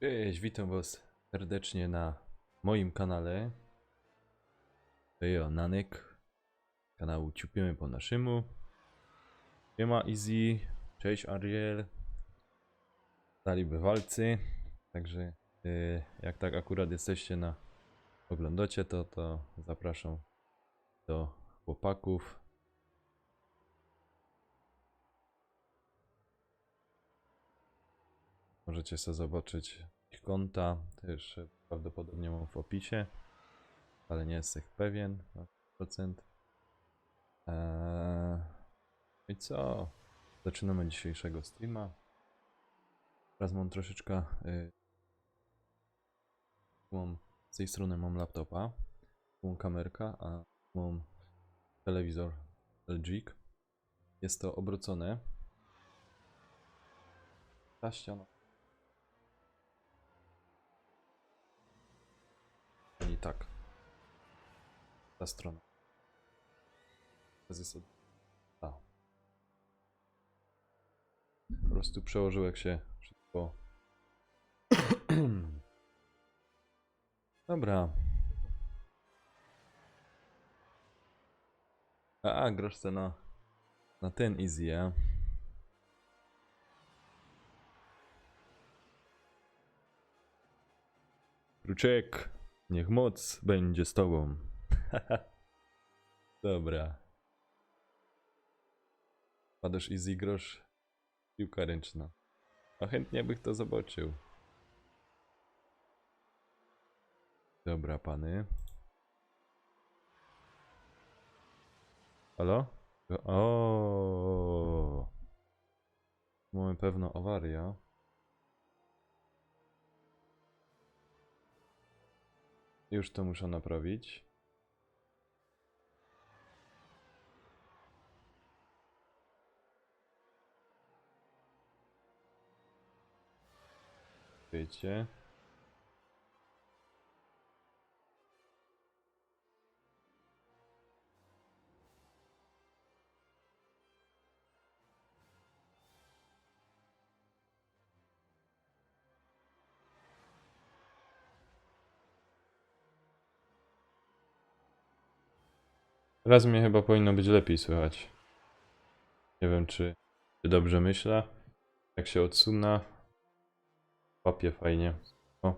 Cześć, witam was serdecznie na moim kanale. To ja, Nanek, kanału Ciupiemy po naszemu. Siema Easy, cześć Ariel, stali bywalcy. Także jak tak akurat jesteście oglądacie to zapraszam do chłopaków. Możecie sobie zobaczyć ich konta, też prawdopodobnie mam w opisie, ale nie jestem pewien na 100%. I co? Zaczynamy dzisiejszego streama. Teraz mam troszeczkę. Z tej strony mam laptopa, mam kamerkę, a mam telewizor LG. Jest to obrócone. Ta ściana. I tak. Ta strona. Teraz jest ta. Po prostu przełożył, jak się wszystko. Dobra. Grasz se na ten Easy, ja? Kruczek, niech moc będzie z tobą. Dobra. Padasz Easy, grosz, piłka ręczna. A chętnie bych to zobaczył. Dobra, pany. Halo? O, mamy pewno awarię. Już to muszę naprawić. Wiecie. Raz mnie chyba powinno być lepiej słychać. Nie wiem, czy dobrze myślę. Jak się odsunę, łapie fajnie. O.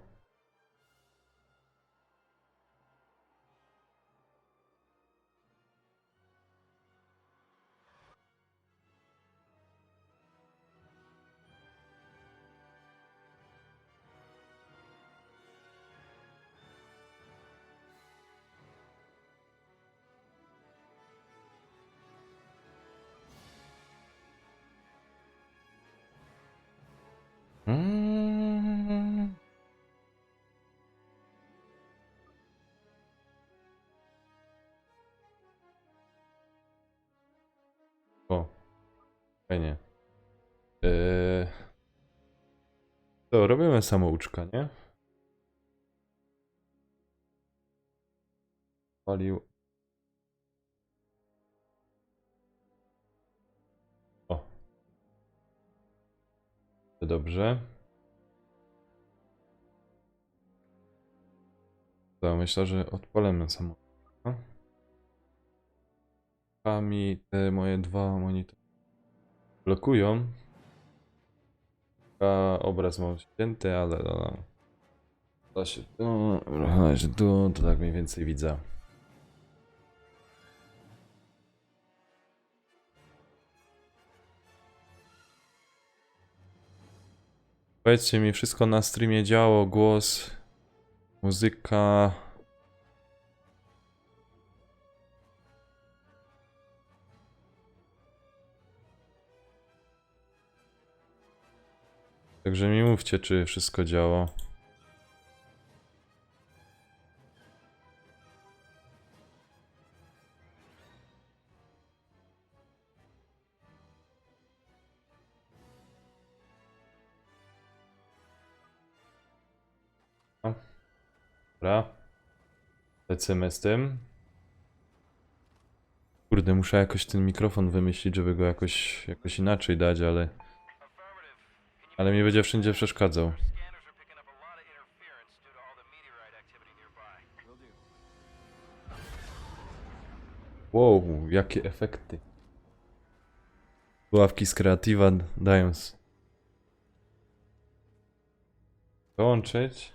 Mm. O, fajnie. To robimy samouczka, nie? Palił. O. To dobrze. To myślę, że odpalimy samouczka. A mi te moje dwa monitory blokują. A obraz mam ścięty, ale no. Da się tu, da się tu, to tak mniej więcej widzę. Powiedzcie mi, wszystko na streamie działo, głos, muzyka. Także mi mówcie, czy wszystko działa. Dobra. Lecimy z tym. Kurde, muszę jakoś ten mikrofon wymyślić, żeby go jakoś inaczej dać, ale mi będzie wszędzie przeszkadzał. Wow, jakie efekty. Ławki z Creativa dają dołączyć.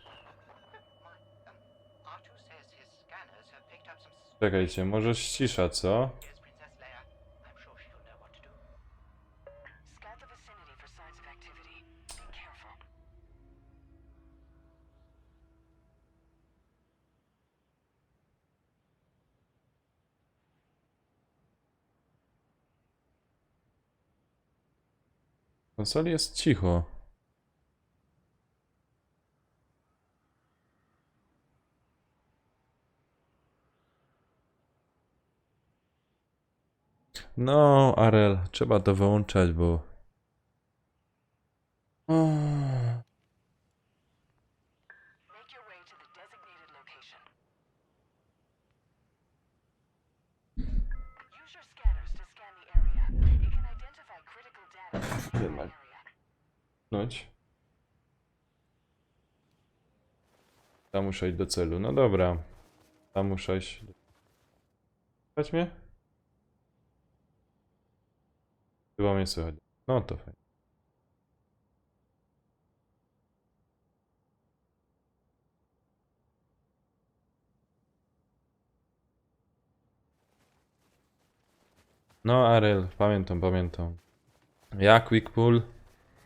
Czekajcie, może ścisza, co? W konsoli jest cicho. No, Arel, trzeba to wyłączać, bo... Jednak. Noć. Tam muszę iść do celu. No dobra. Tam muszę iść. Słychać mnie? Chyba mnie słychać. No to fajnie. No Arel, pamiętam. Ja, quick pull.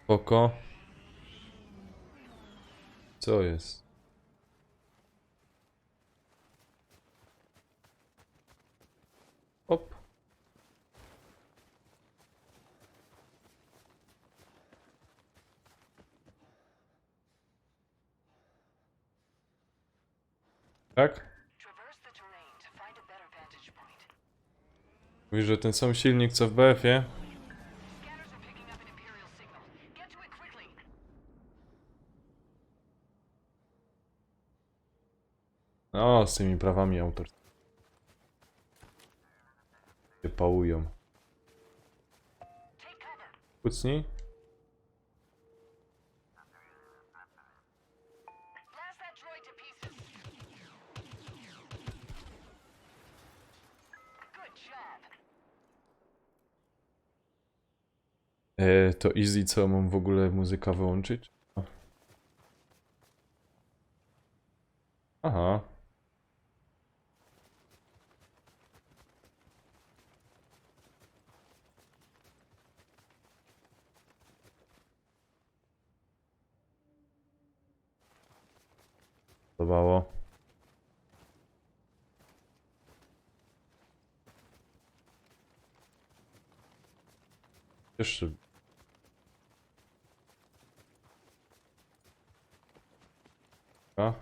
Spoko. Co jest? Op. Tak? Mówisz, że ten sam silnik co w BF-ie? No, z tymi prawami autorskimi. Się pałują. Kucnij. To easy, co mam w ogóle muzyka wyłączyć? Aha. Podobało. Jeszcze. A?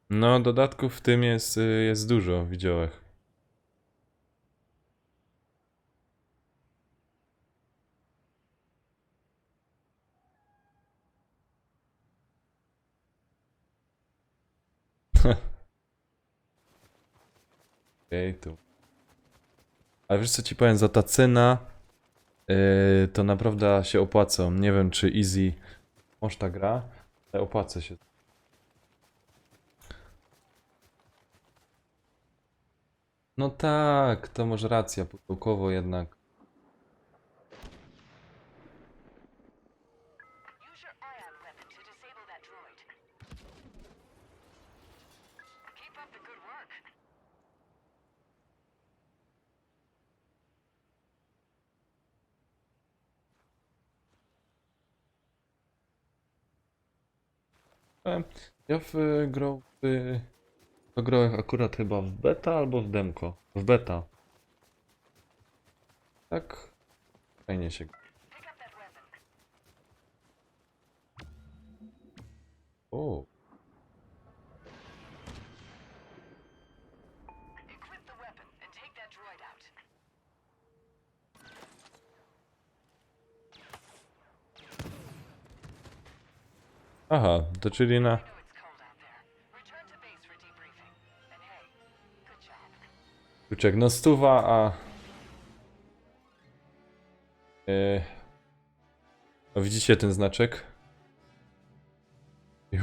No, dodatków w tym jest dużo w widziałach. Okej, tu. Ale wiesz co ci powiem, za ta cena to naprawdę się opłaca. Nie wiem czy Easy może ta gra, ale opłaca się. No tak, to może racja, pudełkowo jednak. E, Ja grałem akurat chyba w beta albo w demko. W beta. Tak, fajnie się gra. O, Aha, to czyli na... Kurczak, no stuwa, a... O, widzicie ten znaczek?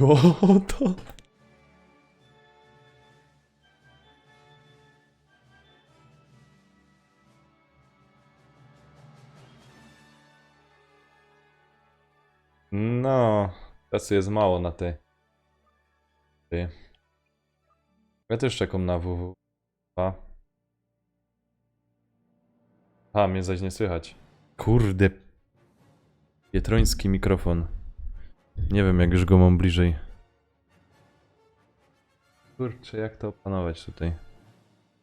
O, to... No, czasu jest mało na te... Ty. Ja też czekam na WW. A, mnie zaś nie słychać. Kurde. Pietroński mikrofon. Nie wiem, jak już go mam bliżej. Kurczę, jak to opanować tutaj?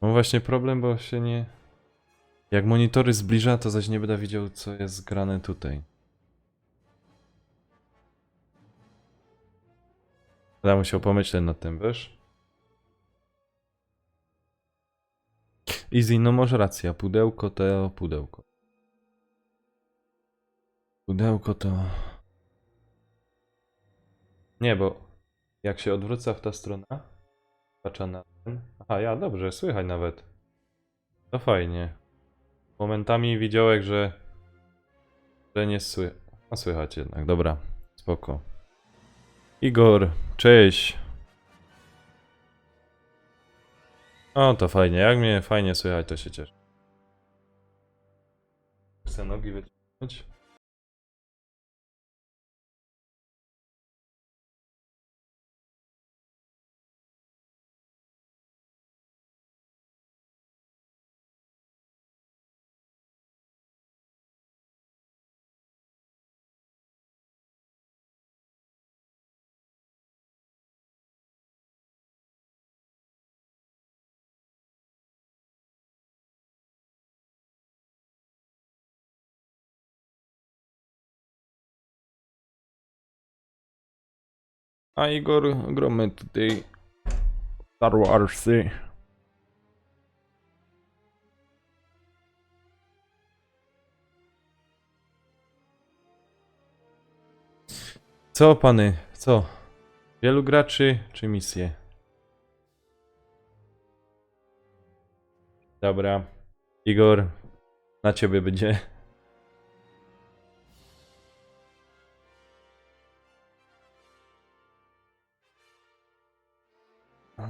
Mam właśnie problem, bo się nie... Jak monitory zbliża, to zaś nie będę widział, co jest grane tutaj. Będę musiał pomyśleć nad tym, wiesz? Easy, no masz rację. Pudełko to pudełko. Pudełko to... Nie, bo jak się odwrócę w ta strona, patrzę na ten... Aha, ja, dobrze, słychać nawet. To fajnie. Momentami widziałek, że nie słychać. A słychać jednak, dobra. Spoko. Igor, cześć. O, to fajnie. Jak mnie fajnie słychać, to się cieszę. Chcę nogi wyciągnąć. A Igor, gromy tutaj Star Warsy. Co pany? Co? Wielu graczy czy misje? Dobra. Igor, na ciebie będzie. A,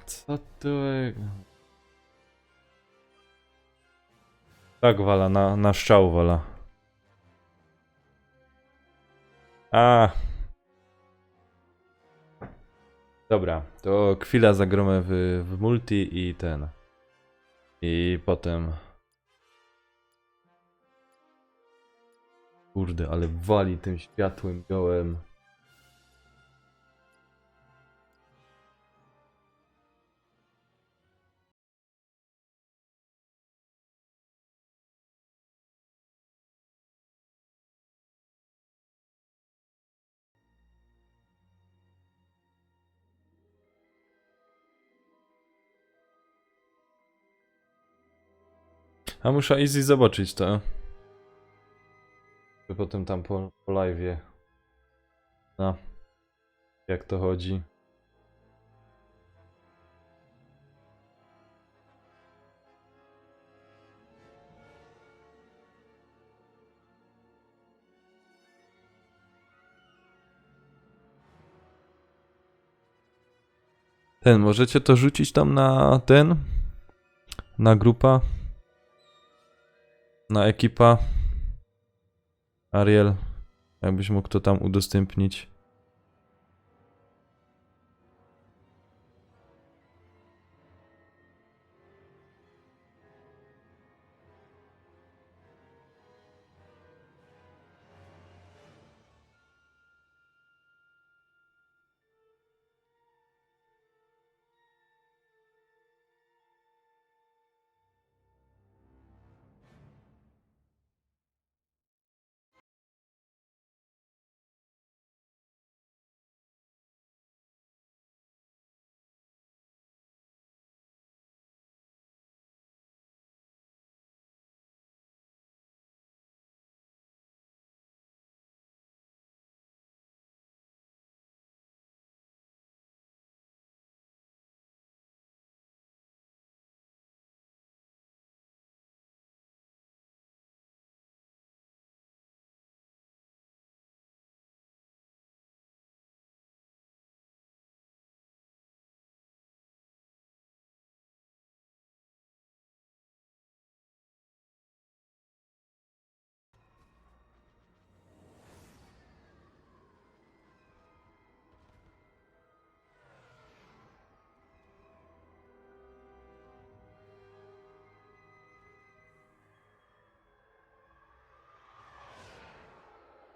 co tu? Tak wala, na strzał wala. A. Dobra, to chwila zagromę w multi i ten. I potem... Kurde, ale wali tym światłem gołem. A muszę easy zobaczyć to. Że potem tam po live'ie. No, jak to chodzi. Ten, możecie to rzucić tam na ten? Na grupa? Na ekipa? Ariel? Jakbyś mógł to tam udostępnić.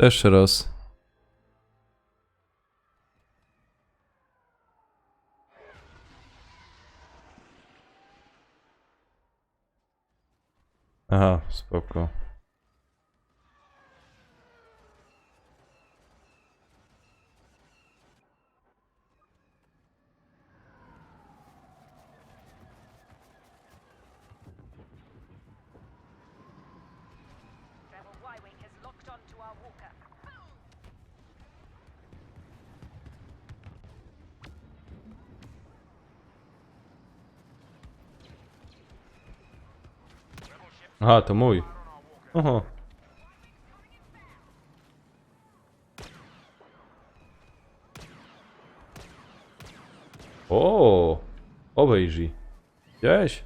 Jeszcze raz. Aha, spoko. Rebel Y-Wing has locked onto our walker. Aha, to mój. Oho. O, obejrzyj. Widziałeś?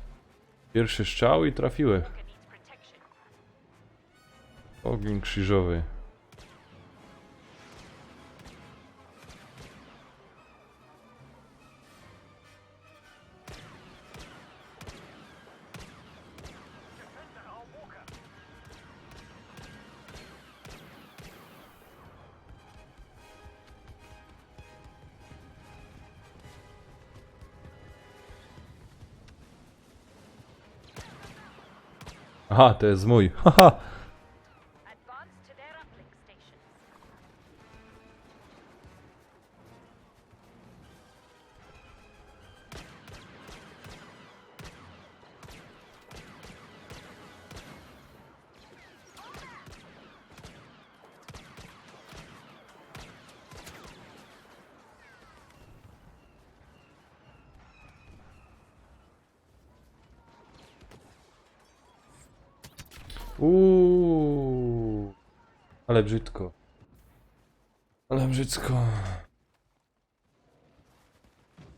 Pierwszy strzał i trafiłeś. Walker needs protection. Ogień krzyżowy. Aha, to jest mój. Haha. Advance to their uplink stations. Ale brzydko. Ale brzydko.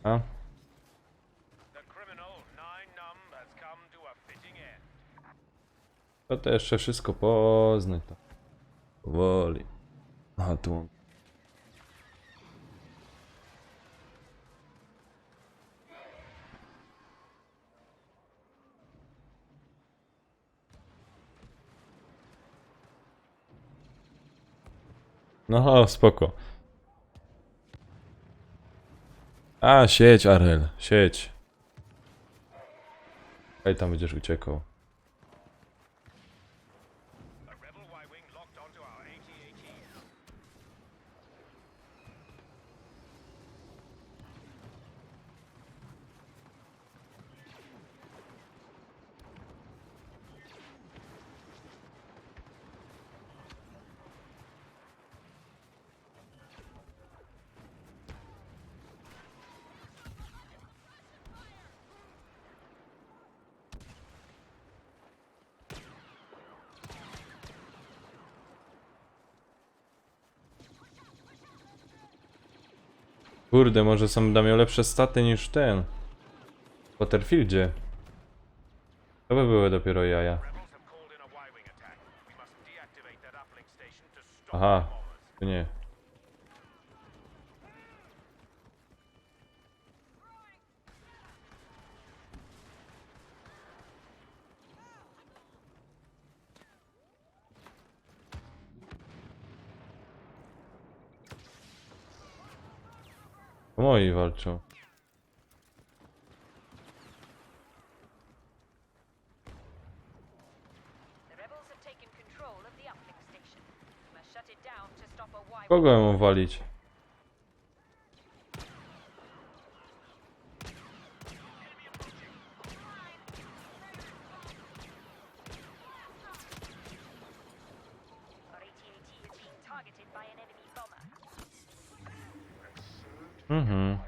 A? The criminal, Nine Numb, has come to a fitting end. To jeszcze wszystko poznać. To. Powoli. Aha, tu mam. No, spoko. A, siedź, Arel, siedź. Ej, tam będziesz uciekał. A rebel Y-Wing locked onto our AT-AT. Kurde, może sam będę miał lepsze staty niż ten. W Battlefieldzie. To by były dopiero jaja. Rebels have called in a Y-Wing attack. We must deactivate that uplink station to stop Aha, the bombers. to nie. To moi walczą. The rebels have taken control of the uplink station. We must shut it down to stop a Y-Wing. Kogo ja mam walić? Our AT-AT is being targeted by an enemy bomber. Mhm.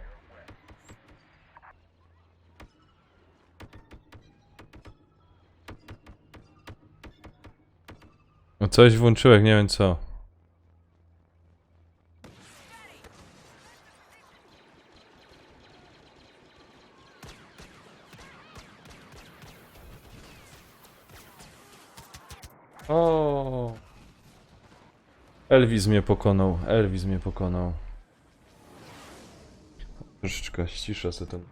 No coś włączyłeś, nie wiem co. O. Elvis mnie pokonał. Elvis mnie pokonał. Troszeczkę ściszę sobie ten.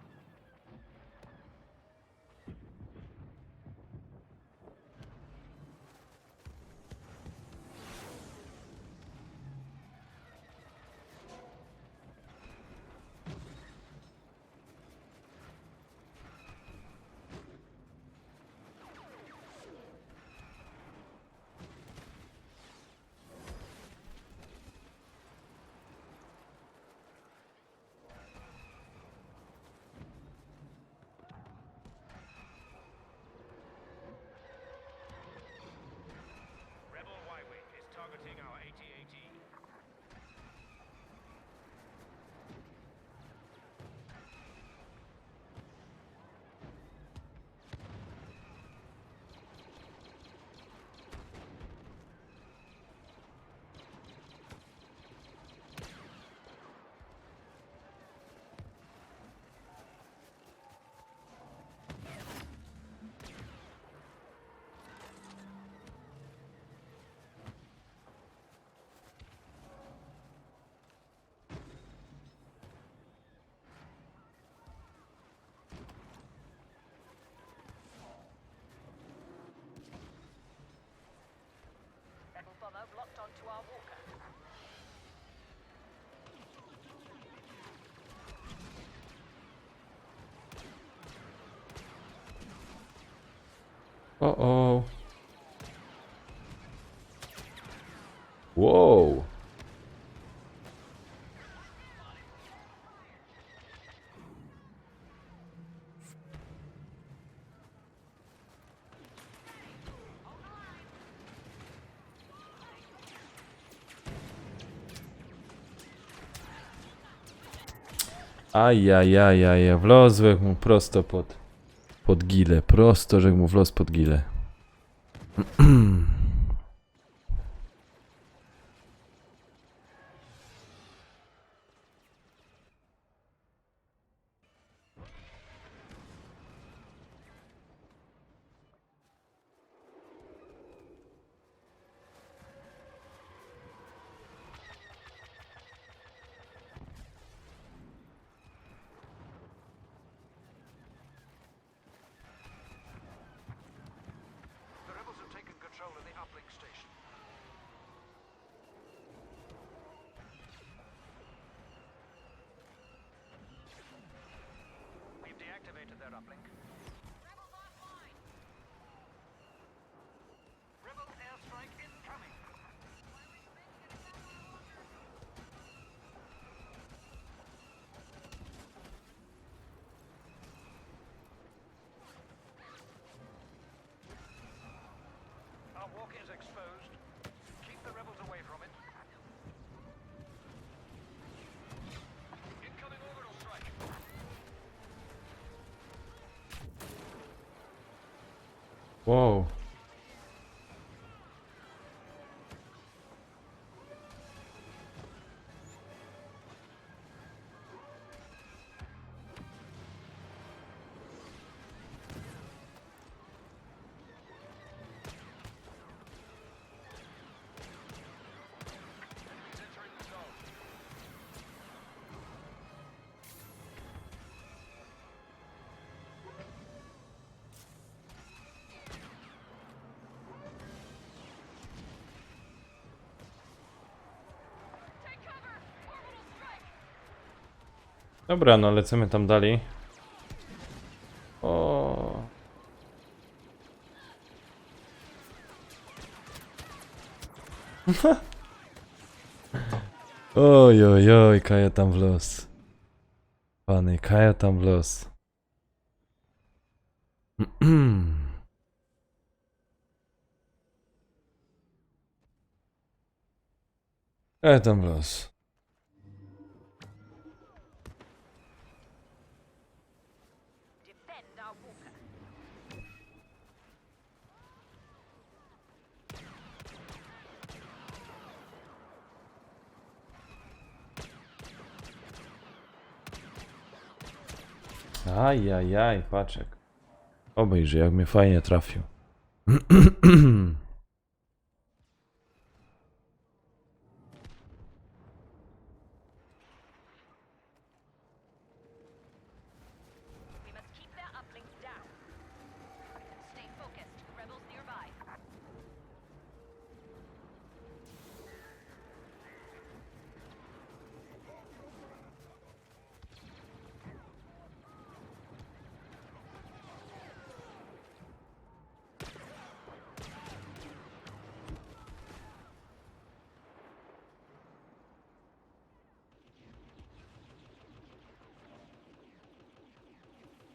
O. Wow. Ajajajaj, wlozłem mu prosto pod gilę, prosto, że mu wlazł pod gilę. The rebels have taken control of the uplink station. We've deactivated their uplink. Rebels offline. Rebel airstrike incoming. Our walk is exposed. Keep the rebels away from it. Incoming orbital strike. Wow. Entering the zone. Take cover! Orbital strike! Dobra, no lecimy tam dalej. O. Oj, oj, oj, Kaja tam w los. Pany, Kaja tam w los. Kaja tam w los. Defend our walker. Ajajaj, paczek. Obejrzyj, jak mnie fajnie trafił. We must keep their uplink down. Stay focused. Rebels nearby.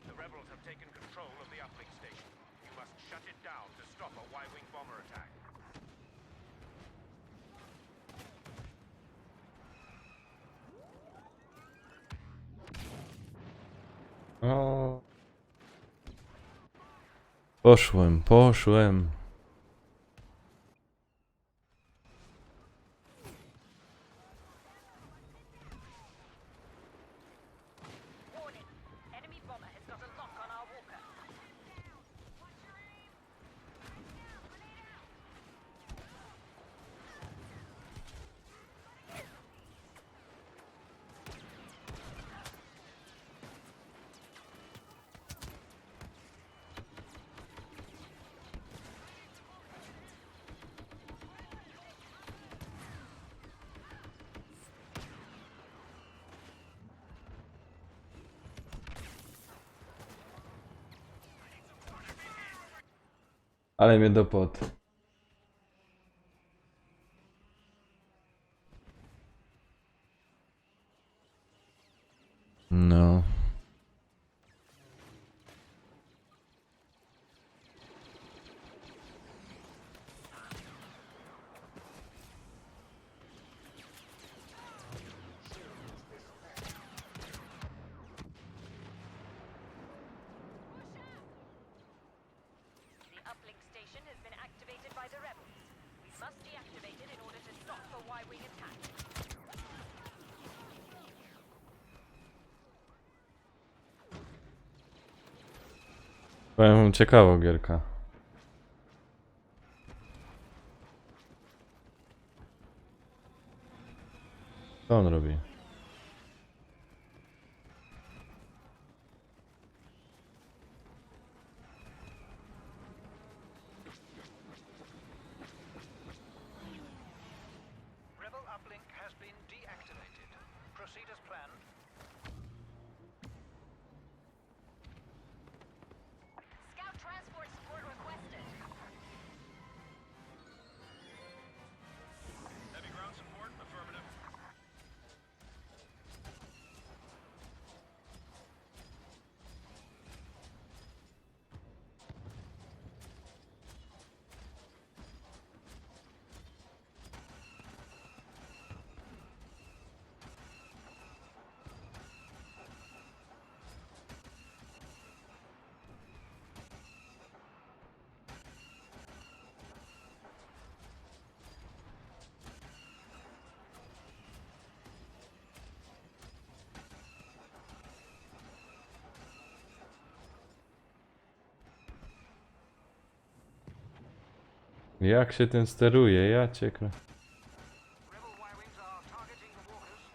The rebels have taken control of the uplink station. You must shut it down to stop a Y-wing bomber attack. O. Poszłem. Warning. Enemy bomber has got a lock on our walker. Ale mnie dopot. No. The uplink station has been activated by the rebels. We must deactivate it in order to stop the Y-wing attack. Powiem, ciekawa gierka. Co on robi? Rebel uplink has been deactivated. Proceed as planned. Scout transport support requested. Heavy ground support, affirmative. Jak się tym steruje? Ja cię krę... Rebel Y-wings are targeting the walkers.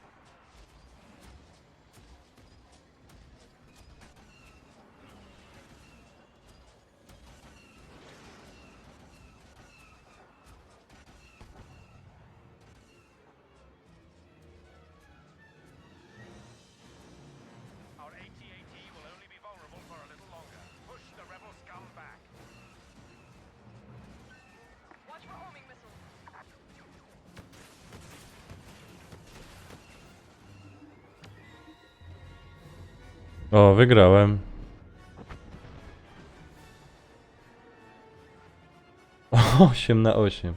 Our AT-AT will only be vulnerable for a little longer. Push the rebel scum back. Watch for homing missiles. O, wygrałem. 8/8.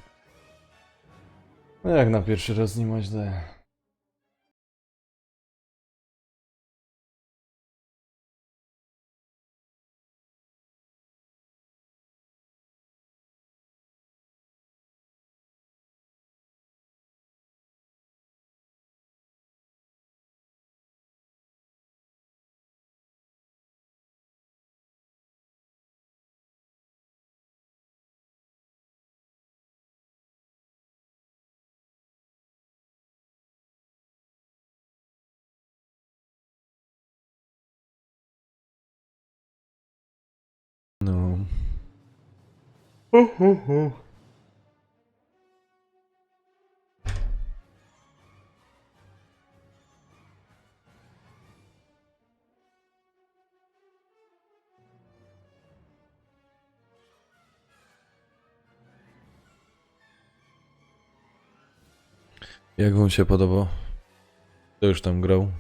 No jak na pierwszy raz nie ma źle. No. Jak wam się podobał? To już tam grał.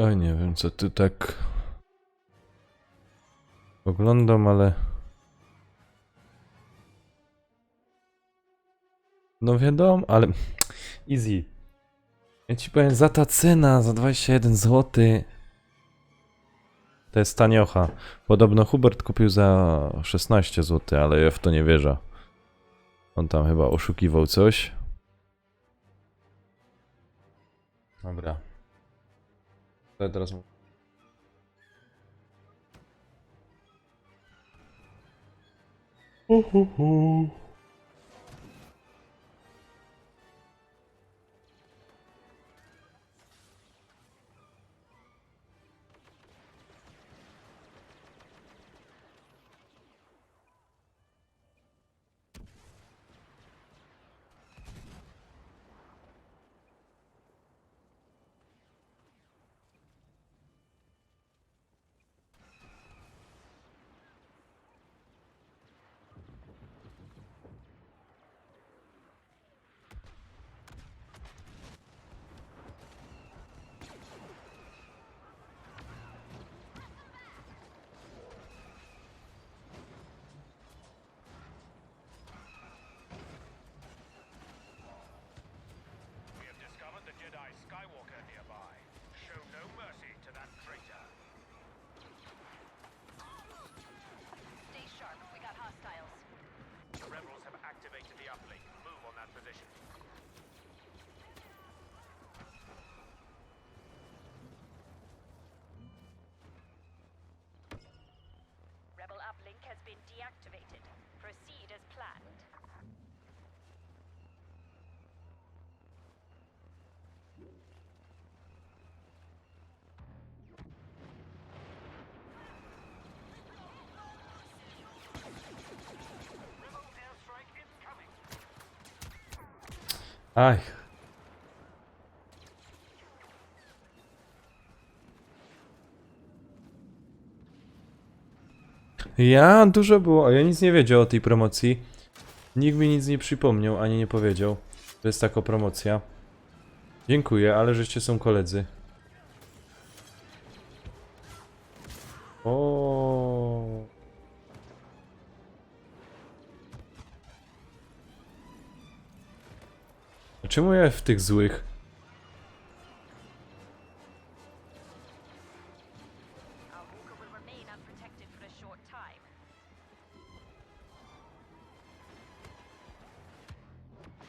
Oj, nie wiem co ty tak oglądam, ale no wiadomo, ale easy. Ja ci powiem, za ta cena, za 21 zł, to jest taniocha. Podobno Hubert kupił za 16 zł, ale ja w to nie wierzę. On tam chyba oszukiwał coś. Dobra. To ja teraz... We have discovered the Jedi Skywalker nearby. Show no mercy to that traitor. Stay sharp. We got hostiles. The rebels have activated the uplink. Move on that position. Rebel uplink has been deactivated. Proceed as planned. Rebel airstrike incoming. Aj. Ja, dużo było, a ja nic nie wiedział o tej promocji. Nikt mi nic nie przypomniał, ani nie powiedział. To jest taka promocja. Dziękuję, ale żeście są koledzy. O. A czemu ja w tych złych? Our walker will remain unprotected for a short time.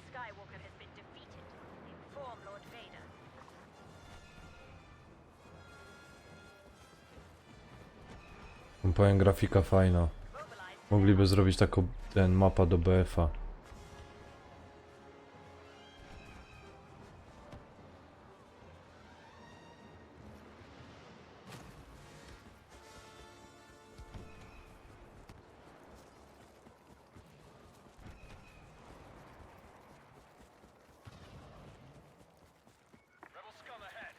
Skywalker has been defeated. Inform Lord Vader. Powiem, grafika fajna. Mobilize. Mogliby zrobić taką ten mapa do BF-a. Rebel scum ahead.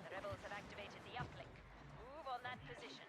The rebels have activated the uplink. Move on that position.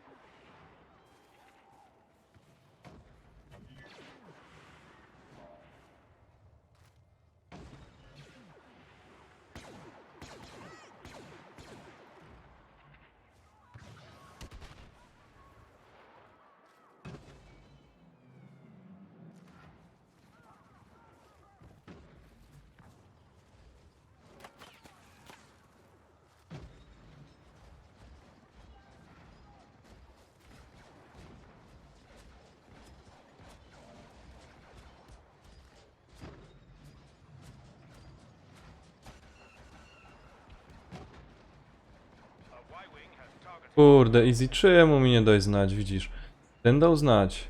A Y-wing has targeted. Kurde, Easy, czemu mi nie daj znać, widzisz? Ten dał znać.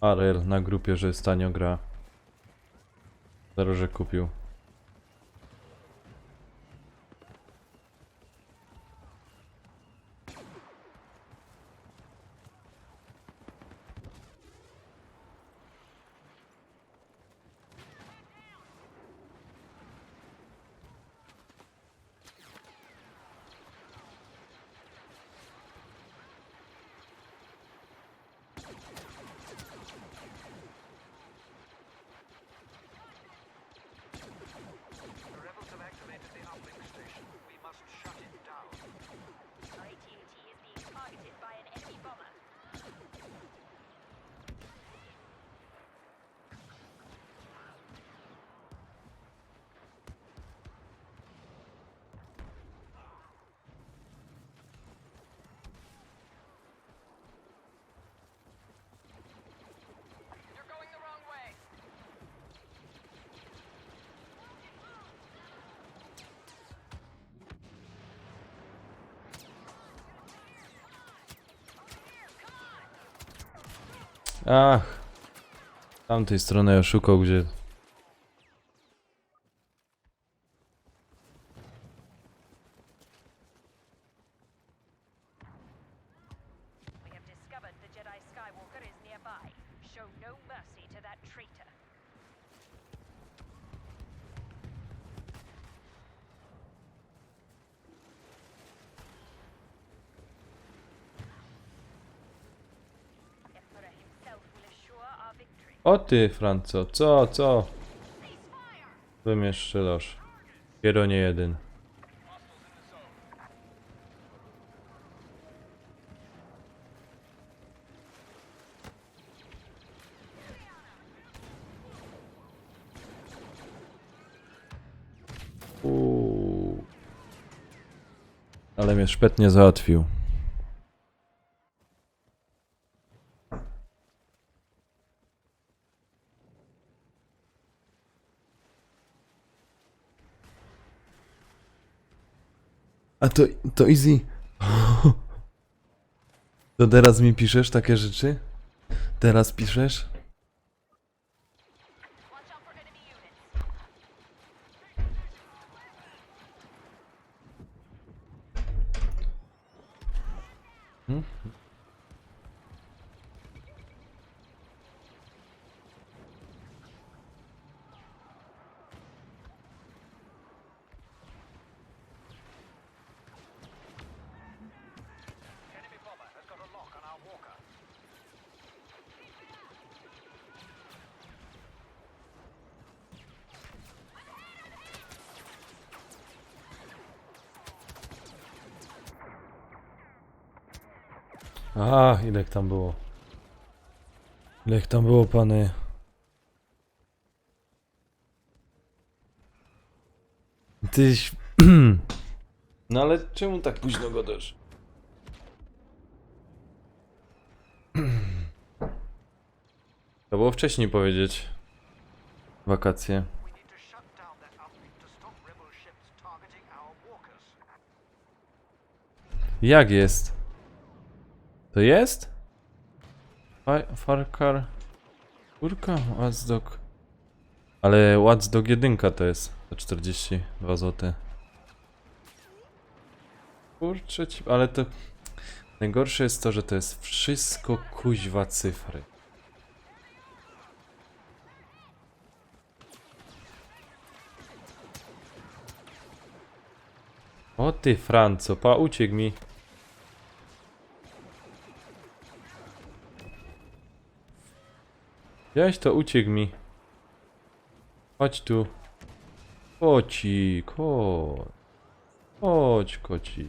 Arel na grupie, że jest tanio gra. Zero, że kupił. Ach. Tamtej strony oszukał, gdzie... We have discovered the Jedi Skywalker is nearby. Show no mercy to that traitor. Emperor himself will assure our victory. O ty, Franco, co? Wy mnie strzelasz. Kieronie jeden. Ale mnie szpetnie załatwił. A to easy. To teraz mi piszesz takie rzeczy? Teraz piszesz? Watch out for enemy units. Enemy bomber has got a lock on our walker. A, ile ich tam było? Ile ich tam było, pany? Tyś... No ale czemu tak późno gadasz? To było wcześniej powiedzieć. Wakacje. We need to shut down that uplink to stop rebel ships targeting our walkers. Jak jest? To jest? Farkar... Kurka? Watchdog... Ale Watchdog 1 to jest. Za 42 zł. Kurczę ci... Ale to... Najgorsze jest to, że to jest wszystko kuźwa cyfry. O ty, Franco, pa, uciekł mi. Widziałeś to? Uciekł mi. Chodź tu. Kocik, chodź. Chodź, kocik.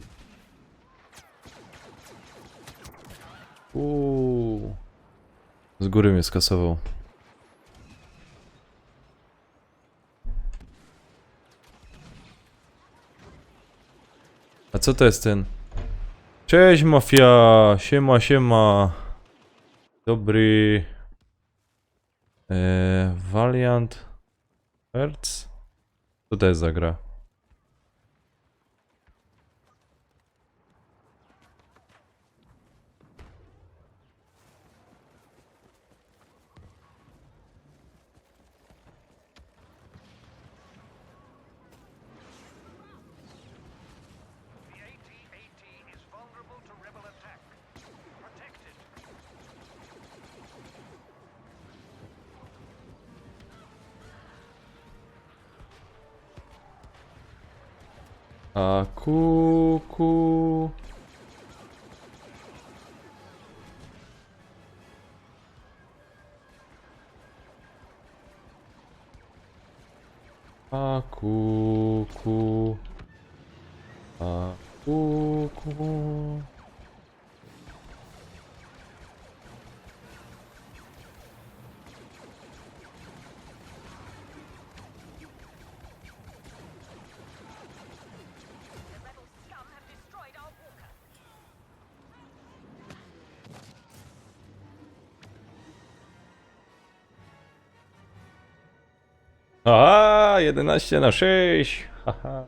Z góry mnie skasował. A co to jest ten? Cześć mafia! Siema. Dobry. Valiant Hertz? Co to jest za gra? The AT-AT is vulnerable to rebel attack. Protect it. A kuku. A kuku. A kuku. The rebel scum have destroyed our walker. A 11-6. Haha.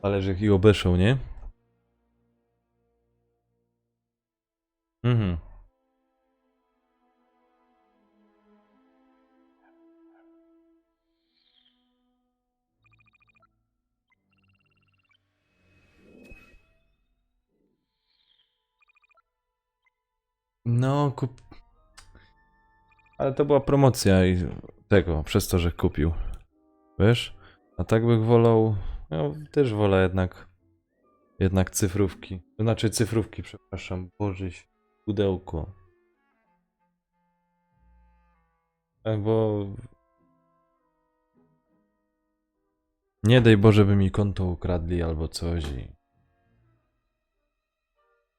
Ale że ich obeszł, nie? Mhm. No, ale to była promocja i tego, przez to, że kupił. Wiesz? A tak bych wolał... No, też wolę jednak cyfrówki. To znaczy cyfrówki, przepraszam. Bożyś, pudełko. Bo... Nie daj Boże, by mi konto ukradli albo coś i...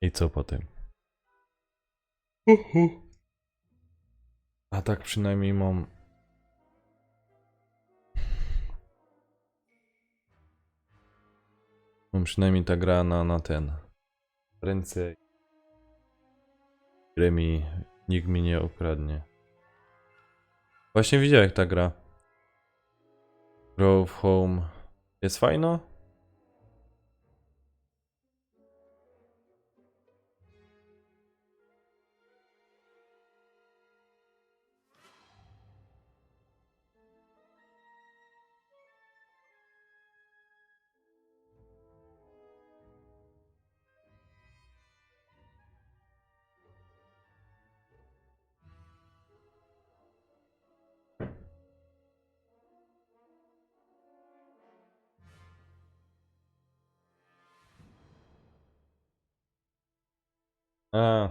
I co potem? A tak przynajmniej mam... Mam przynajmniej ta gra na ten... Ręce... Które nikt mi nie ukradnie. Właśnie widziałem jak ta gra. Grove Home. Jest fajno? A.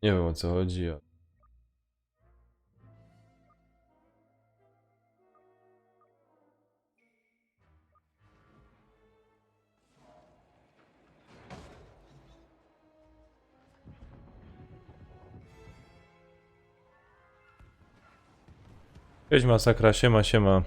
Nie wiem o co chodzi. Cześć masakra, siema, siema.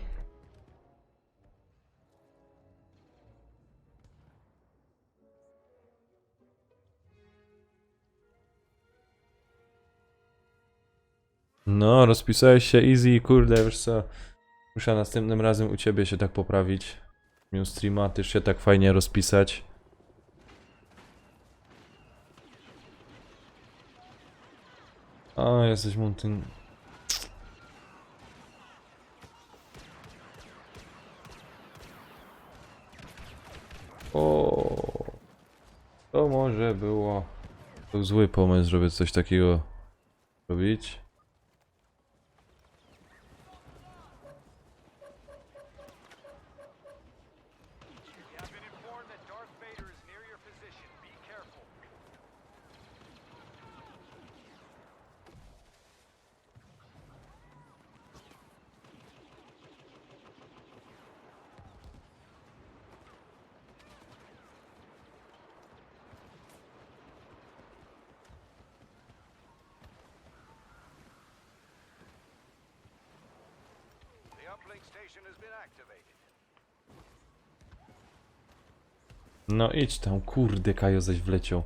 No, rozpisałeś się easy, kurde, wiesz co. Muszę następnym razem u ciebie się tak poprawić. Miał streama, też się tak fajnie rozpisać. A, jesteś Mountain. O, to może było. To zły pomysł, żeby coś takiego robić. We have been informed that Darth Vader is near your position. Be careful. The uplink station has been activated. No idź tam, kurde, Kajo zaś wleciał.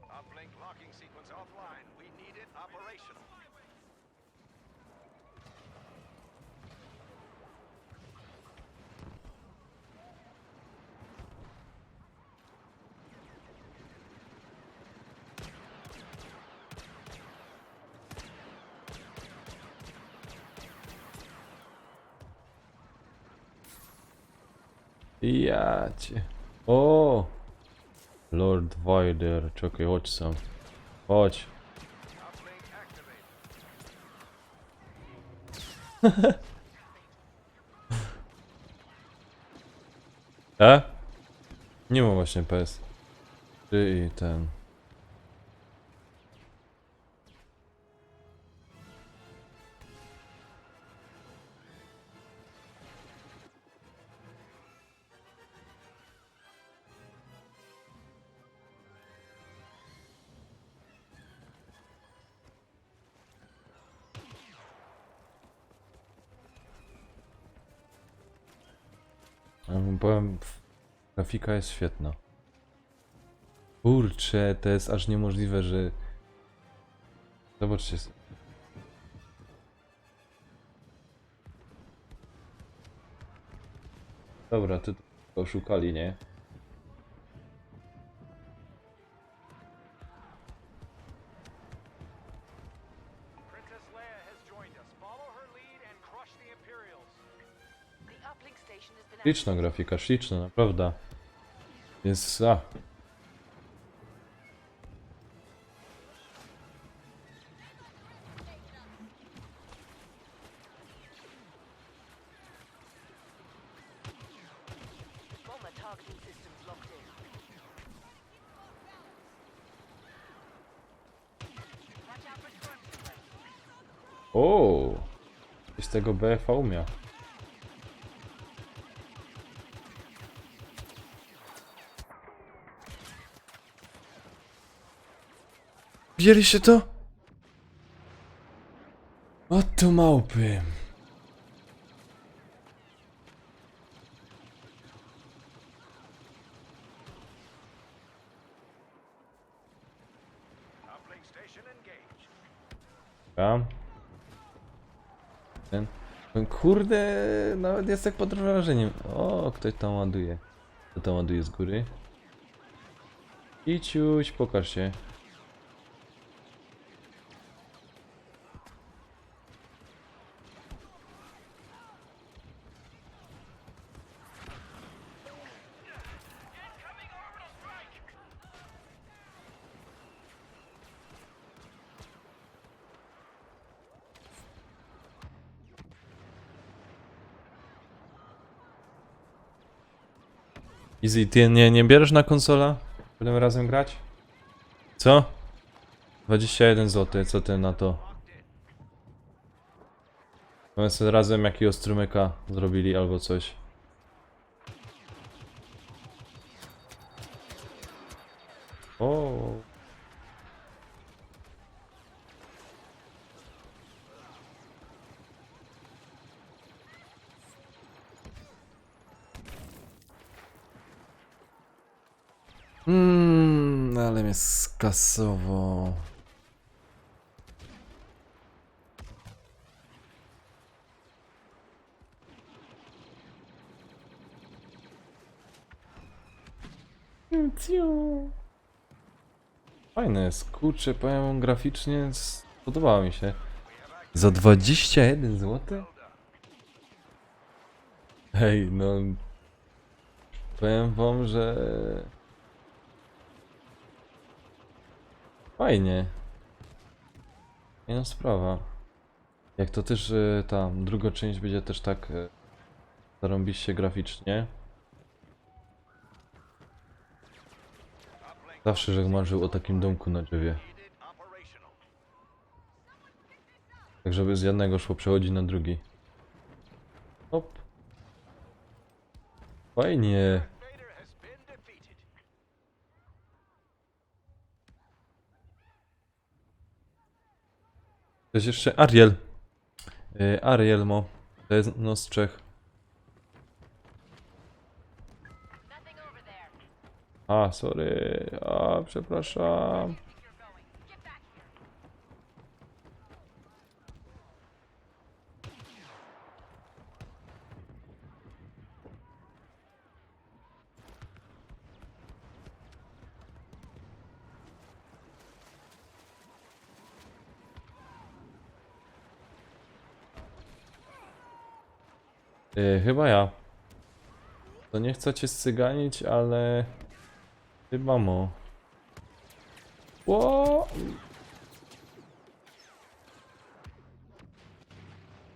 Uplink locking sequence offline. We need it operational. Ja cię. O! Lord Vader, czekaj, chodź sam. Chodź. Uplink activated. E? Nie ma właśnie PS. Ty i ten. Powiem, grafika jest świetna. Kurczę, to jest aż niemożliwe, że... Zobaczcie. Dobra, ty to oszukali, nie? Princess Leia has joined us. Follow her lead and crush the Imperials. The uplink station has been Śliczna grafika, śliczna, naprawdę. Jest... Bomber targeting systems locked in. Watch out for stormtroopers. O! Coś z tego BFA umie. Widzieliście to? Oto małpy. Uplink station engaged. Dobra. Kurde, nawet jest tak pod wrażeniem. O, ktoś tam ładuje. Kto tam ładuje z góry? Iciuś, pokaż się. Easy, ty nie bierzesz na konsola? Będziemy razem grać? Co? 21 zł, co ty na to? Mamy sobie razem jakiego strumyka zrobili albo coś. O. Ale mnie skasowo. Fajne jest, kurczę, powiem graficznie, podobało mi się. Za 21 zł? Hej, no... Powiem wam, że... Fajnie. Fajna sprawa. Jak to też ta druga część będzie też tak zarąbiście graficznie. Zawsze, że marzył o takim domku na drzewie. Needed operational. Tak, żeby z jednego szło przechodzić na drugi. Hop. Fajnie. Vader has been defeated. To jest jeszcze Ariel. Arielmo. To jest no z Czech. Nothing over there. A, sorry. A, przepraszam. Think you're going. Get back here. Chyba ja. To nie chcę cię scyganić, ale... Chyba mo. Ło!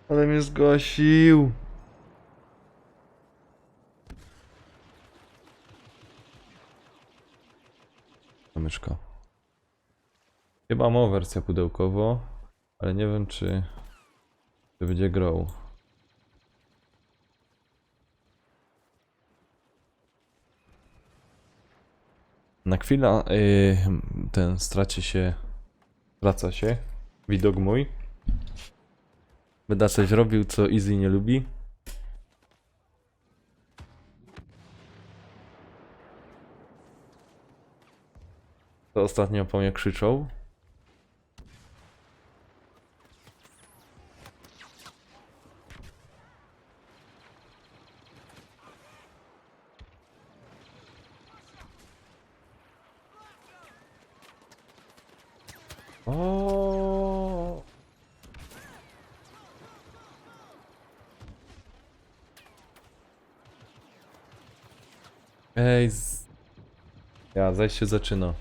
Ale mnie zgasił. Myszka. Chyba mo wersja pudełkowo, ale nie wiem czy będzie grał. Na chwilę ten straca się widok mój. Będę coś robił, co Easy nie lubi. To ostatnio po mnie krzyczał. O. Ej, ja, zaś się zaczyna.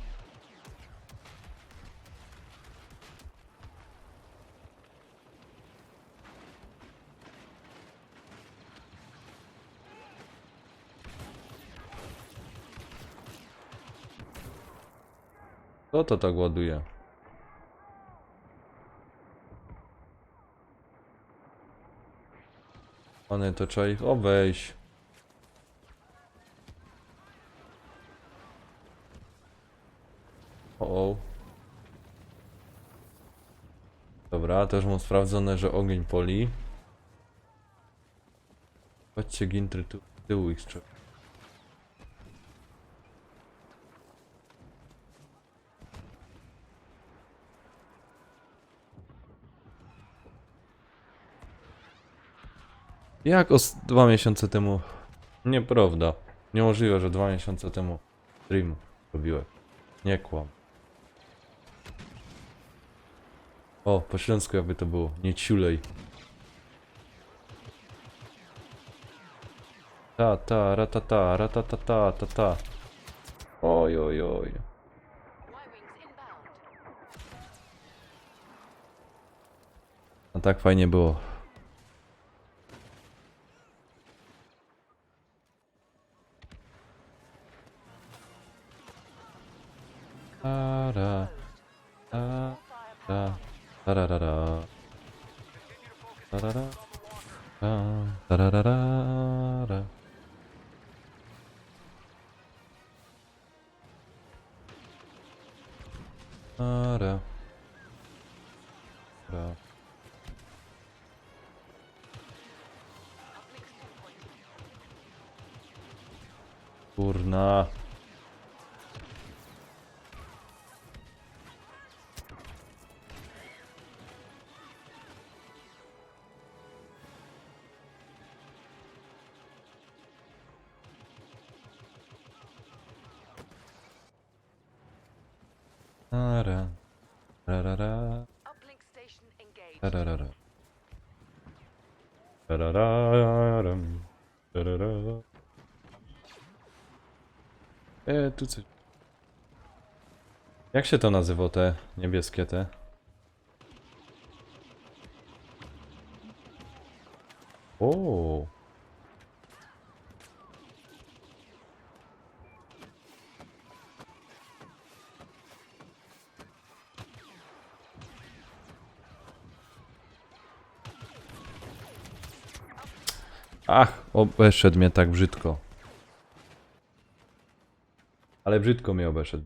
Kto to tak ładuje? One to trzeba ich obejść. O. Dobra, też mam sprawdzone, że ogień poli. Chodźcie gintry tu, tyłu ich trzeba. Jak 2 miesiące temu? Nieprawda. Niemożliwe, że 2 miesiące temu stream robiłem. Nie kłam. O, po śląsku jakby to było. Nie ciulej. Ta, ratata, ratatata, ta. Oj, oj, oj. Y-wings inbound. No tak fajnie było. Ara, ta, ta, tararara, tarara, ta, tararara. Ara. Ra. Kurna. Ara. Rarara. Uplink station engaged. Tararara. Tarararam. Tarara. Tu coś. Jak się to nazywa, te niebieskie te? O. Ach, obeszedł mnie tak brzydko. Ale brzydko mnie obeszedł.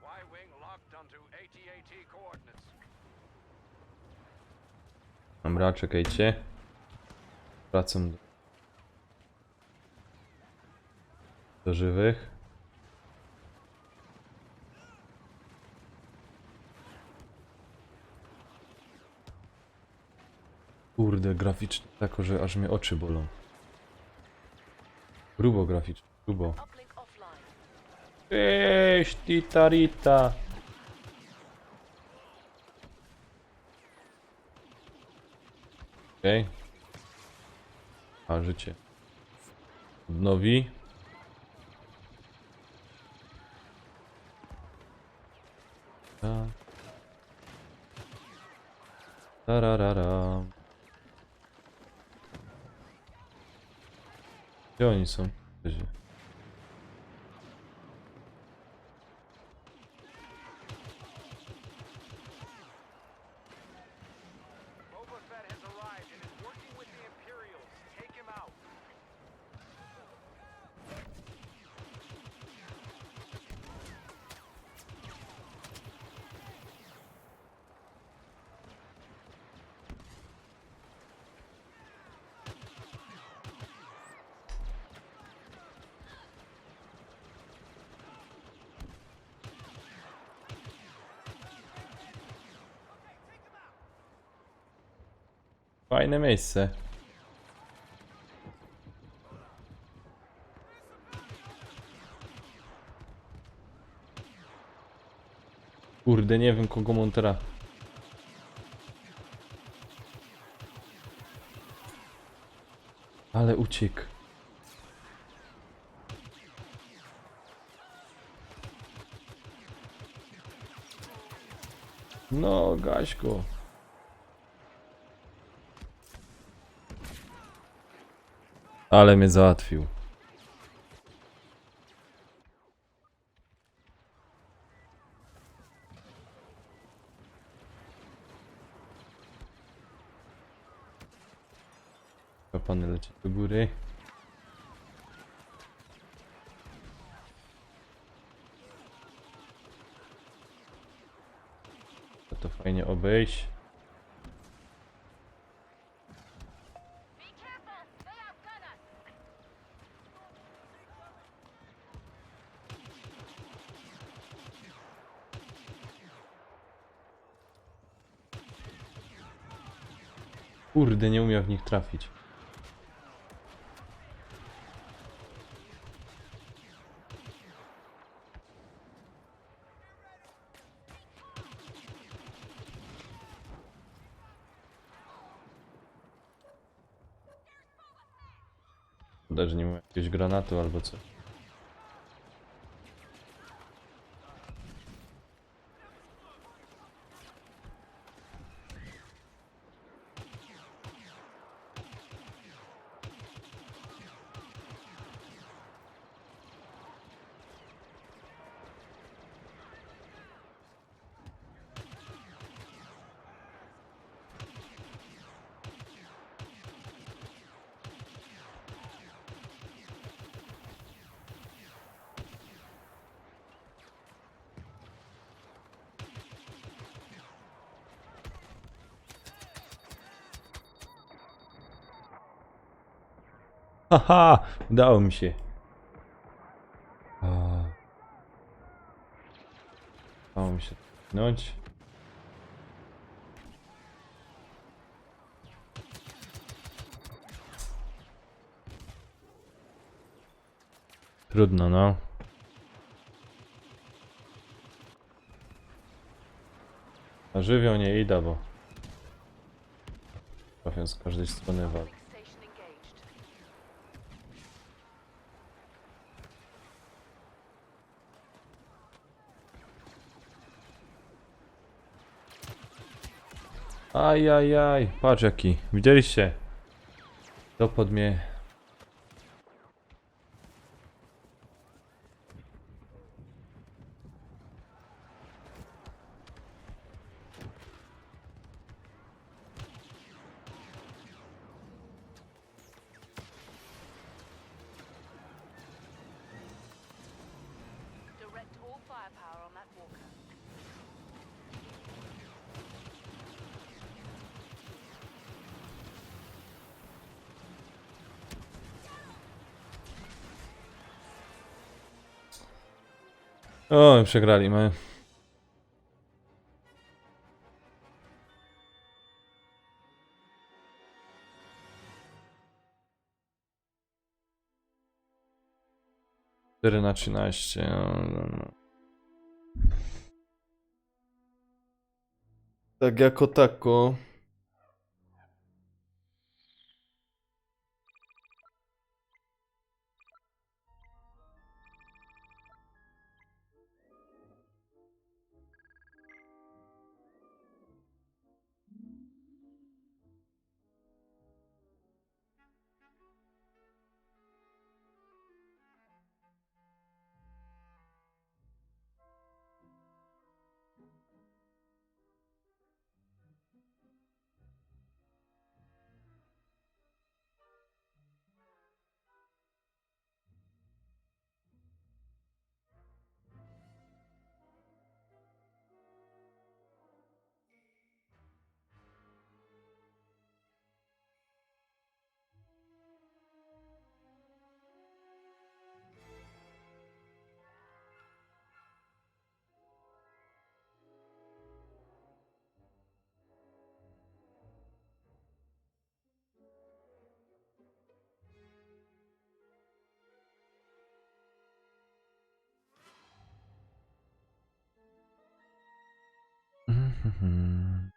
Y-wing locked onto AT-AT coordinates. Dobra, czekajcie. Wracam do żywych. Kurde, graficznie tak, że aż mnie oczy bolą. Grubo graficznie, grubo. Uplink offline. Cześć, Tita Rita. Okej. A, życie. Odnowi. Ta. Tararara. Gdzie oni są? Gdzie? Boba Fett has arrived and is working with the Imperials. Take him out. Fajne miejsce. Kurde, nie wiem kogo mam teraz. Ale uciekł. No, gaś go. Ale mnie załatwił. Pan leci do góry. To fajnie obejść. Be careful! They outgun us! Kurde, nie umiem w nich trafić. Szkoda, że nie mam jakiegoś granatu albo co. Haha! Udało mi się. A. Udało mi się tknąć. Trudno, no. Na żywioł nie idę, bo trafią z każdej strony wal. Station engaged. Ajajaj, patrz jaki. Widzieliście? Dopad mnie. Direct all firepower on that walker. O, przegrali, my. Cztery na 13. No. Tak jako tako. Mhm.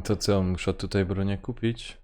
To co, muszę tutaj bronię kupić?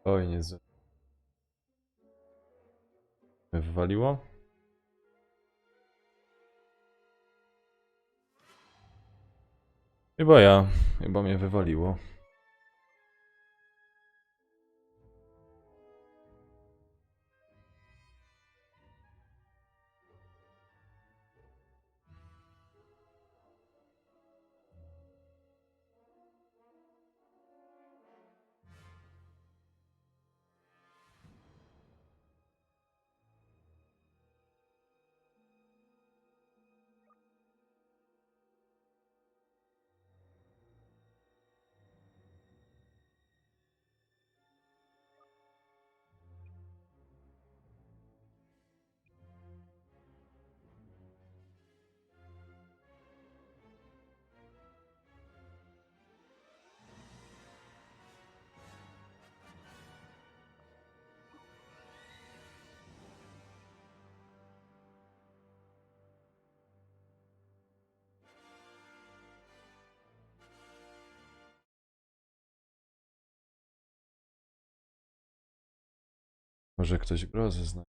Oj, nie mnie wywaliło? Chyba mnie wywaliło. Może ktoś grozę zna.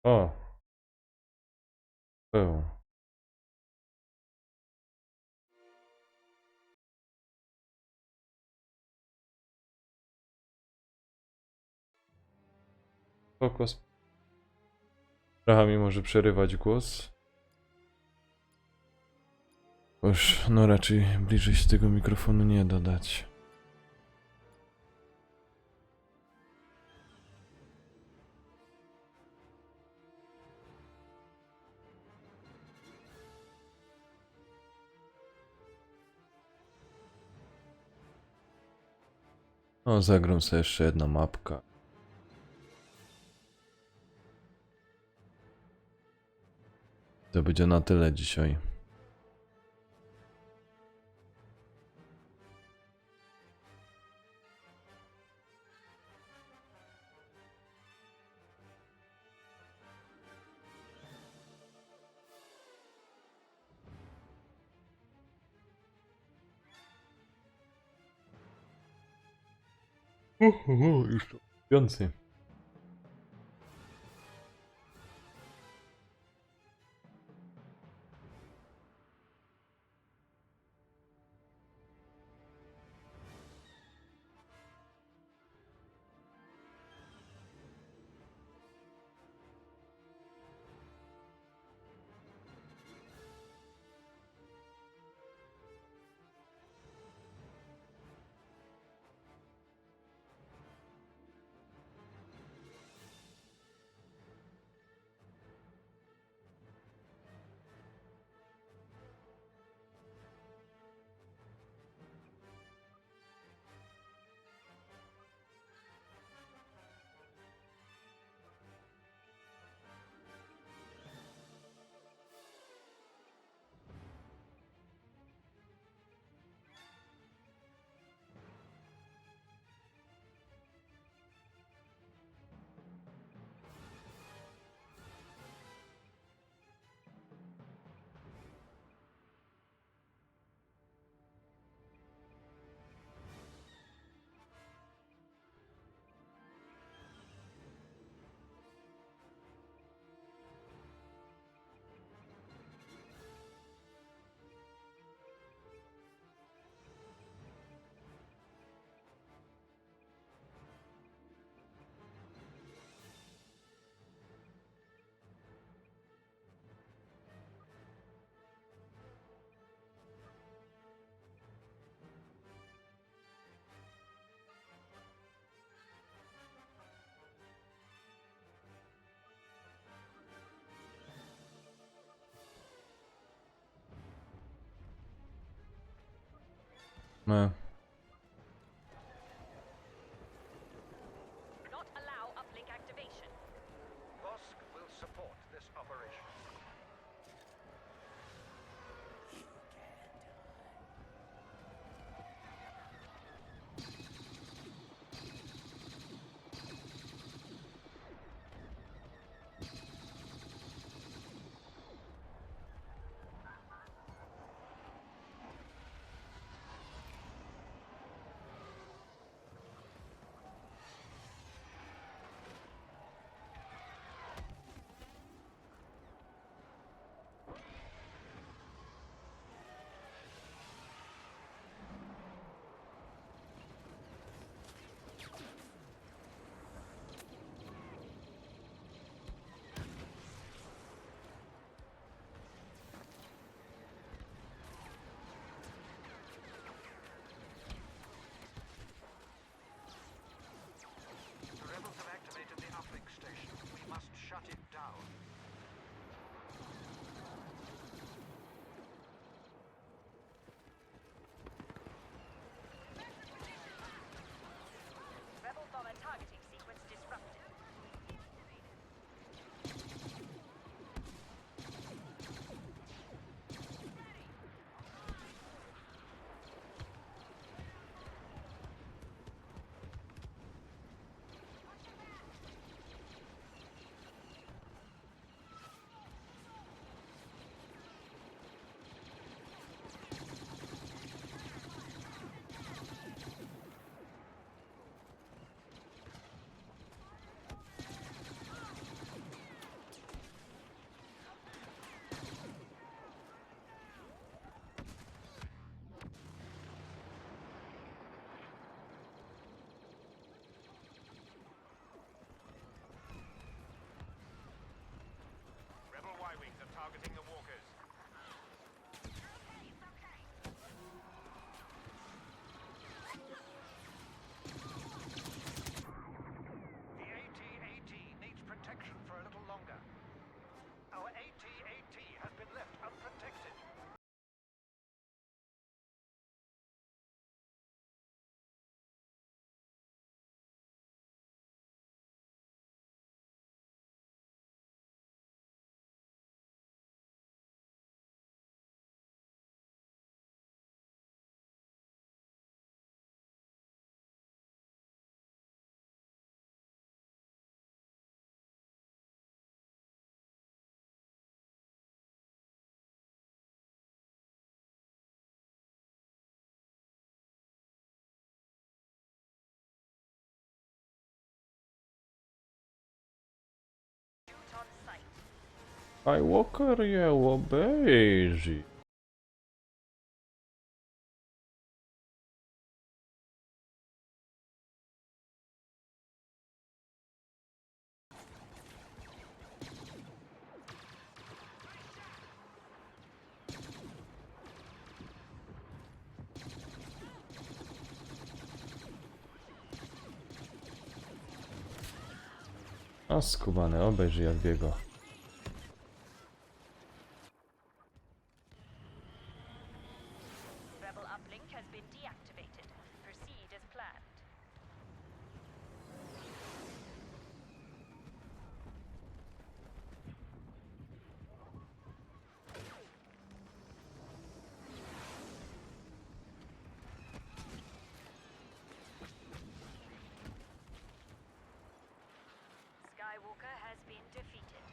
O, był. Spoko. Trochę mi może przerywać głos. Już, no raczej bliżej się tego mikrofonu nie dodać. No, zagram sobie jeszcze jedna mapka. To będzie na tyle dzisiaj. Już to więcej. No. Not allow uplink activation. Vosk will support this operation. Skywalker je obejrzy. A skubany, obejrzy jak biego. Rebel uplink has been deactivated. Proceed as planned. Skywalker has been defeated.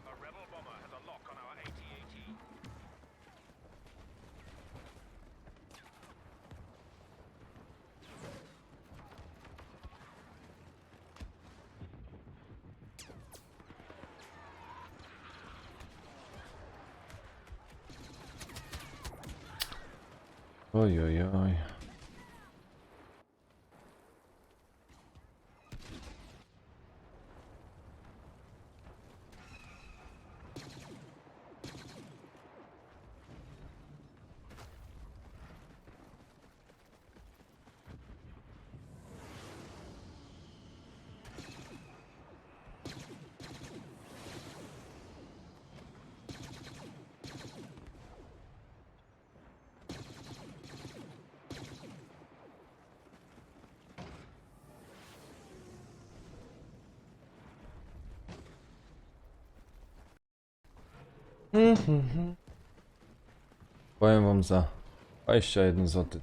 A rebel bomber has a lock on our AT-AT. Oj, oj, oj. Powiem wam za 21 zł.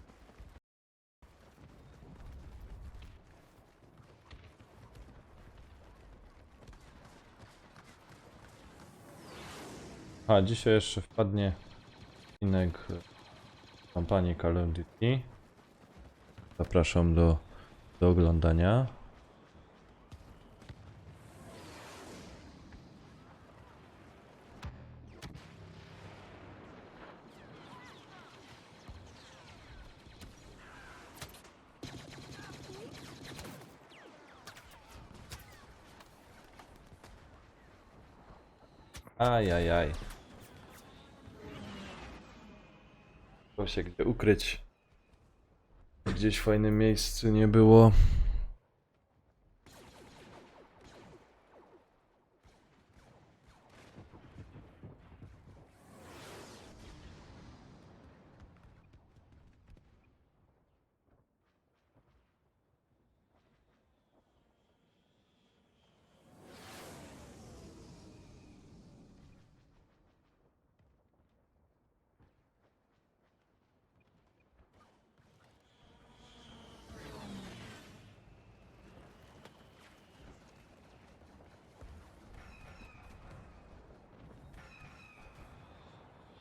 A dzisiaj jeszcze wpadnie odcinek kampanii Call of Duty. Zapraszam do oglądania. Ajajaj. Było się gdzie ukryć. Gdzieś w fajnym miejscu nie było.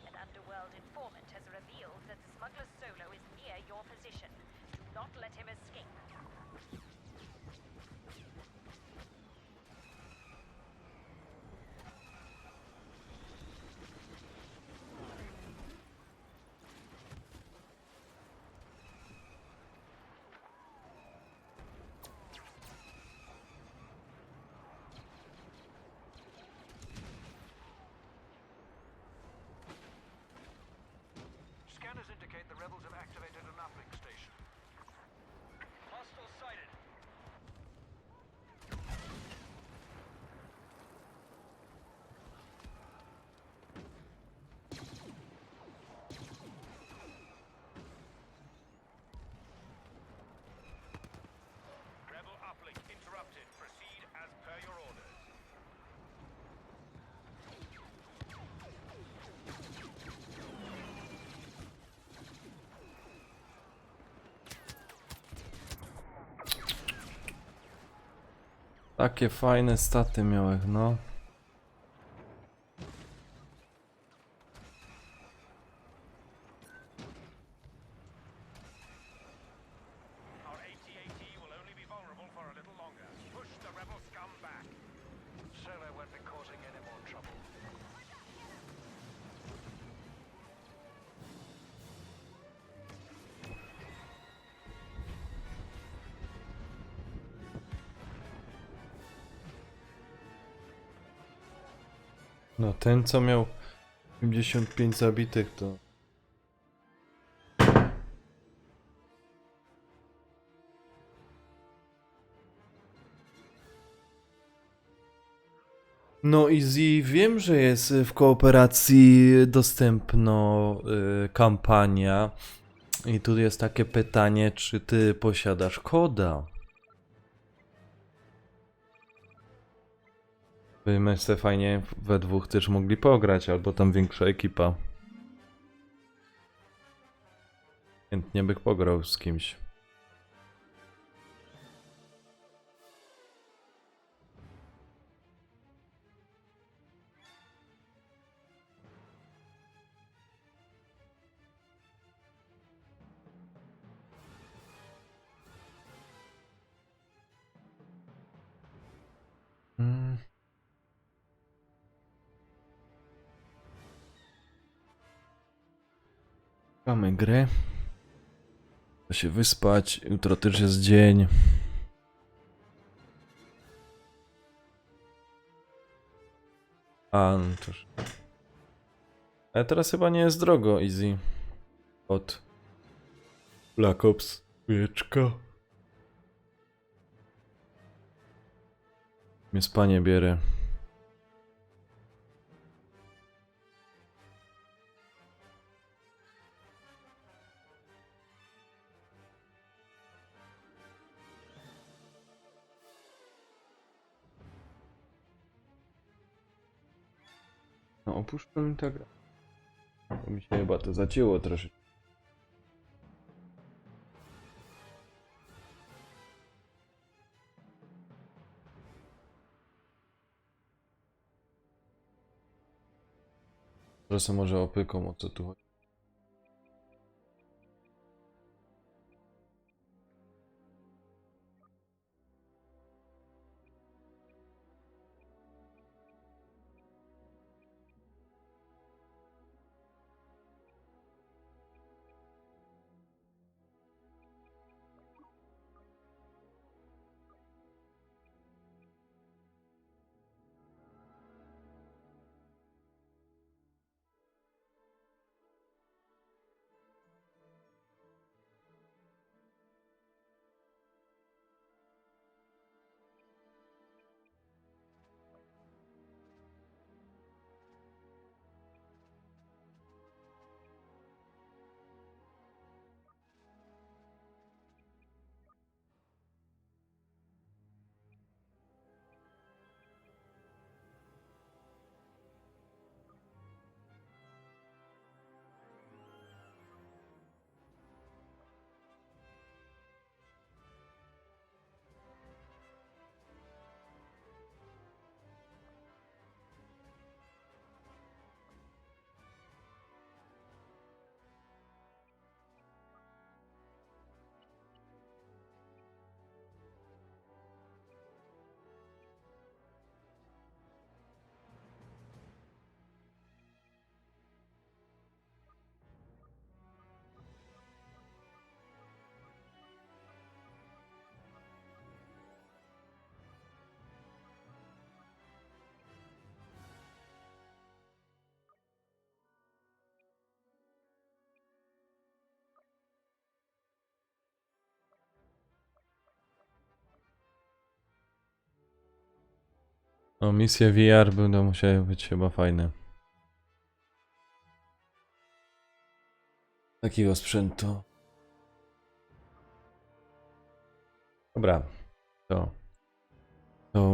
An underworld informant has revealed that the smuggler Solo is near your position. Do not let him escape. Scanners indicate the rebels have activated an uplink station. Hostile sighted. Rebel uplink interrupted. Proceed as per your orders. Takie fajne staty miałeś, no. No ten co miał 55 zabitych to... No Easy, wiem, że jest w kooperacji dostępno kampania i tu jest takie pytanie, czy ty posiadasz koda? Byśmy se fajnie we dwóch też mogli pograć, albo tam większa ekipa. Chętnie bych pograł z kimś. Mm. Mamy grę. Trzeba się wyspać. Jutro też jest dzień. A, no toż. Ale teraz chyba nie jest drogo, Easy. Od Black Ops. Wieczka. Mnie spanie bierze. No opuszczam ta gra. Bo mi się chyba to zacięło troszeczkę. Proszę może opyką, o co tu chodzi. No misje VR będą musiały być chyba fajne. Takiego sprzętu. Dobra, to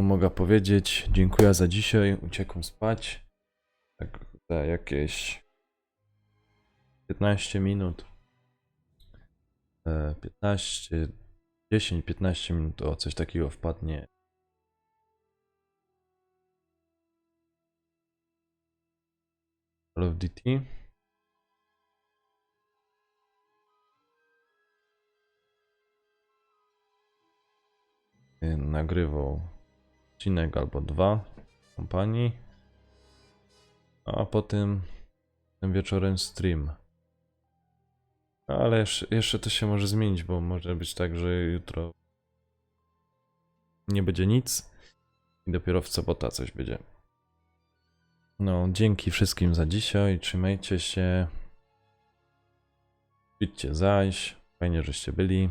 mogę powiedzieć. Dziękuję za dzisiaj. Uciekam spać. Tak za jakieś 15 minut. 15, 10-15 minut, o coś takiego wpadnie. Call of Duty. Nagrywał odcinek albo dwa kompanii, a potem tym wieczorem stream. Ale jeszcze to się może zmienić, bo może być tak, że jutro nie będzie nic i dopiero w sobota coś będzie. No, dzięki wszystkim za dzisiaj. Trzymajcie się. Idźcie zaś. Fajnie, żeście byli.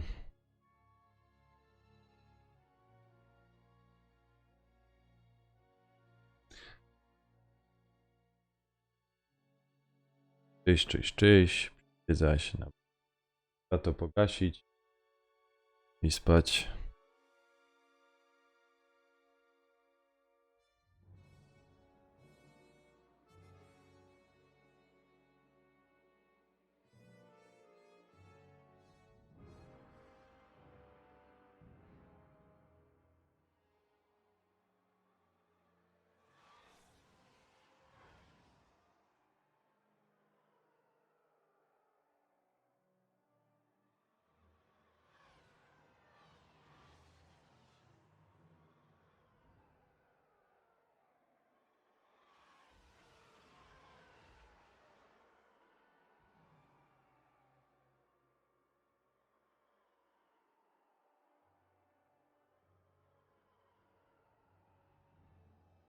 Cześć, cześć, cześć. Idźcie zaś na to pogasić i spać.